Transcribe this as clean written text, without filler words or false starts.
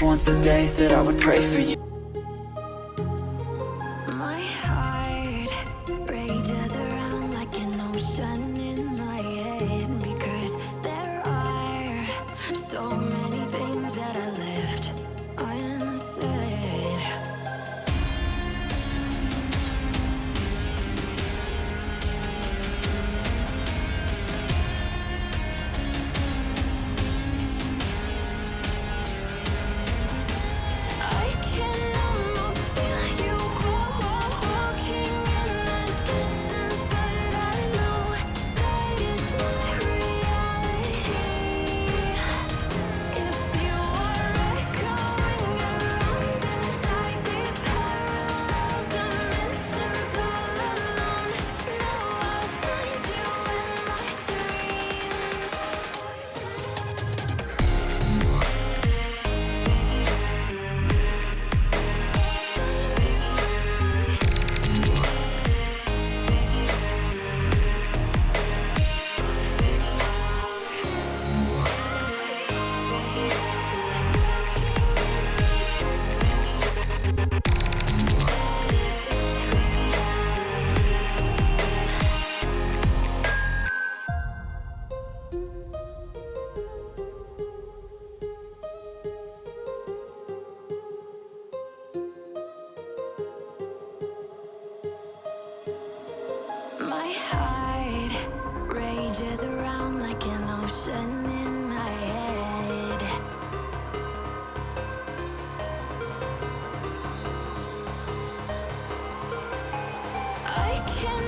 once a day that I would pray for you. My heart rages around like an ocean in my head, because there are so many things that I left unsaid. I can almost feel you walking in the distance, but I know that is not reality. If you are echoing around inside these parallel dimensions all alone, know I'll find you in my dreams. My heart rages around like an ocean in my head. I can